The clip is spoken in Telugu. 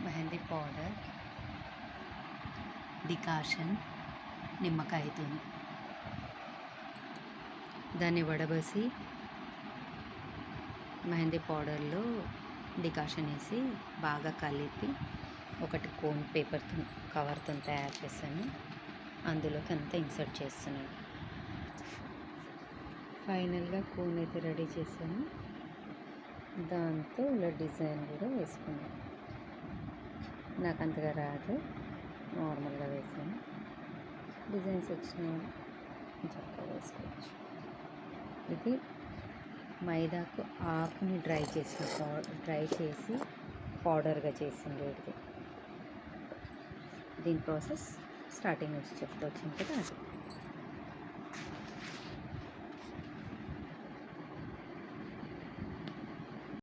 మెహందీ పౌడర్, డికాషన్, నిమ్మకాయతో దాన్ని వడబసి మెహందీ పౌడర్లో డికాషన్ వేసి బాగా కలిపి ఒకటి కోన్ పేపర్తో కవర్తో తయారు చేశాను. అందులోకి అంతా ఇన్సర్ట్ చేస్తున్నాను. ఫైనల్గా కోన్ అయితే రెడీ చేశాను. దాంతో ఇలా డిజైన్ కూడా వేసుకున్నాను. నాకు అంతగా రాదు, నార్మల్గా వేసాను. డిజైన్స్ వచ్చినాయి చక్కగా వేసుకోవచ్చు. ఇది మైదాకు ఆకుని డ్రై చేసి పౌడర్గా చేసింది. దీని ప్రాసెస్ స్టార్టింగ్ నుంచి చెప్తూ వచ్చింది కదా.